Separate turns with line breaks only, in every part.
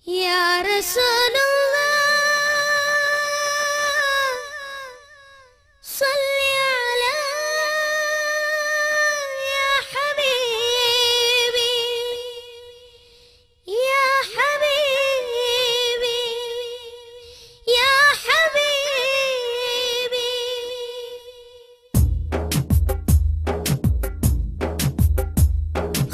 Ya Rasulullah, salli ala ya habibi, ya habibi, ya habibi.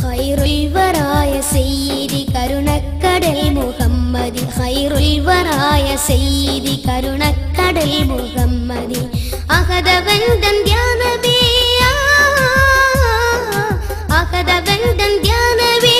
Khairul waraya sayyidi karunakadal Muhammadi, khairul waraya sayyidi karunakadal Muhammadi. Akadavandan dhyanabhi, akadavandan dhyanabhi,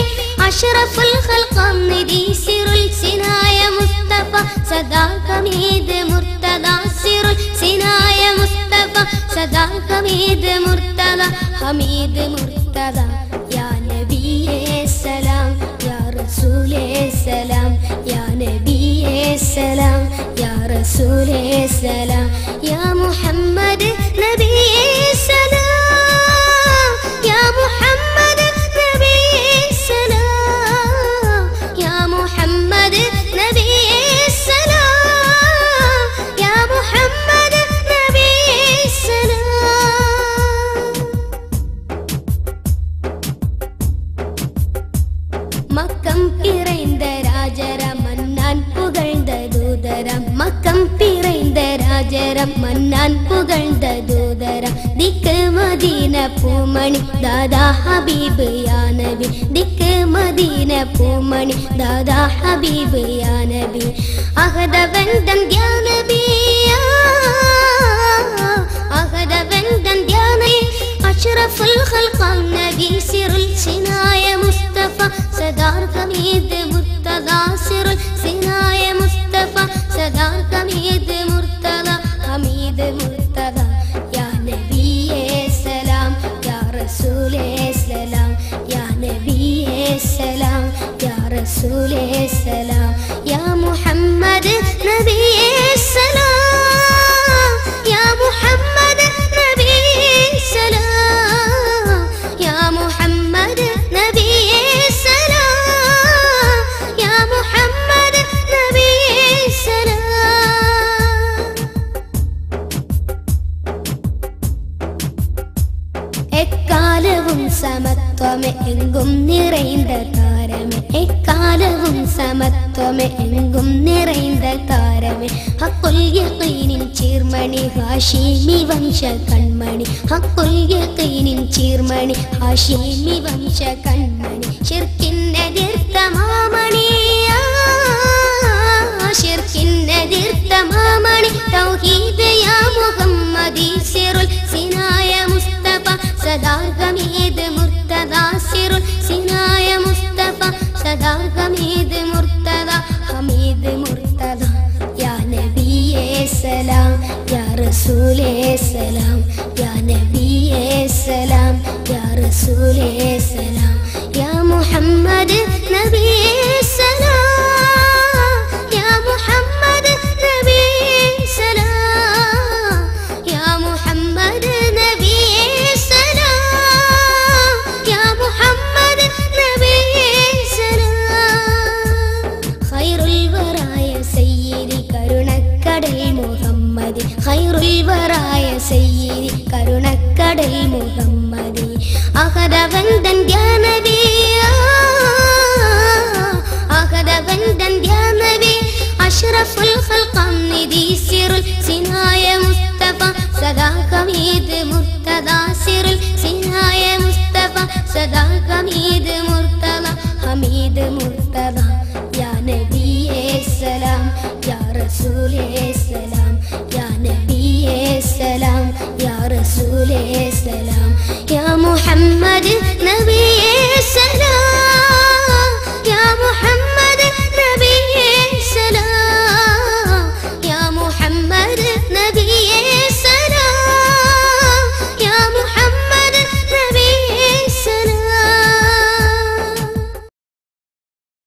ashraful khalqam nidhi sirul sinaya Mustafa, sada kamid murtada sirul sinaya Mustafa, sada kamid murtada hamid murtada. Ya Nabiye salam, ya Rasule salam, ya Nabiye salam, ya Rasule salam, ya Muhammad Nabiye salam, ya Muhammad Nabiye salam, ya Muhammad Nabiye salam, ya Muhammad Nabiye salam. Makam പിറൈந்த രാജരം മന്നാൻ പുകഴ്ந்த ദൂതരം, മക്കം പിറൈந்த രാജരം മന്നാൻ പുകഴ്ந்த ദൂതരം. ദിക്ക് മദീന പൂമണി ദാദാ ഹബീബ് യാ നബി, ദിക്ക് മദീന പൂമണി ദാദാ ഹബീബ് യാ നബി. അഹദവന്ദൻ യാ നബി, അഹദവന്ദൻ യാ നബി, അഷ്റഫുൽ ഖൽഖം നബി സിറുൽ സിനായ മുസ്തഫ, സദാർ കമീദ് മുർത്തദ സിറുൽ സിനായ മുസ്തഫ, സദാർ കമീദ് മുർത്തദ ഹമീദ് മുർത്തദ. യാ നബിയേ സലാം, യാ റസൂലേ സലാം, യാ നബിയേ സലാം, യാ റസൂലേ സലാം, യാ മുഹമ്മദ് നബിയേ സലാം, യാ മുഹമ്മദ് നബിയേ സലാം, യാ മുഹമ്മദ് നബിയേ സലാം, യാ മുഹമ്മദ് നബിയേ സലാം. എക്കാലവും സമത്വമേ എങ്കും നിറൈந்த താരമേ, എക്കാലവും സമത്വമേ എങ്കും നിറൈந்த താരമേ. ഹഖുൽ യഖീനിൻ ചീർമണി ഹാഷിമി വംശ കൺമണി, ഹഖുൽ യഖീനിൻ ചീർമണി ഹാഷിമി വംശ കൺമണി. ശിർക്കിനെതിർത്ത മാമണി, ശിർക്കിനെതിർത്ത മാമണി, തൗഹീദ് യാ മുഹമ്മദി സിറുൽ സിനായ മുസ്തഫ, സദാ ഹമീദ് മുർത്തദ സിറുൽ സിനായ മുസ്തഫ, സദാ ഹമീദ് മുർത്തദ ഹമീദ് മുർത്തദ. യാ നബിയേ സലാം, യാ റസൂലേ സലാം, യാ നബിയേ സലാം, യാ റസൂലേ സലാം, യാ മുഹമ്മദ് നബിയേ സലാം, യാ മുഹമ്മദ് നബിയേ സലാം, യാ മുഹമ്മദ് നബിയേ സലാം, യാ മുഹമ്മദ് നബിയേ സലാം. ഖൈറുൽ വറായ സയ്യിദി കരുണക്കടൽ മുഹമ്മദി, ഖൈറുൽ വറായ സയ്യിദി കരുണക്കടൽ മുഹമ്മദി. അഹദവന്ദൻ യാ നബി, അഹദവന്ദൻ യാ നബി, അഷ്റഫുൽ ഖൽഖം നിധി സിറുൽ സിനായ മുസ്തഫ, സദാ ഹമീദ് മുർത്തദ സിറുൽ സിനായ മുസ്തഫ, സദാ ഹമീദ് മുർത്തദ ഹമീദ് മുർത്തദ. യാ നബിയേ സലാം, യാ റസൂലേ സലാം, യാ നബിയേ സലാം, യാ റസൂലേ സലാം, യാ മുഹമ്മദ് നബിയേ സലാം.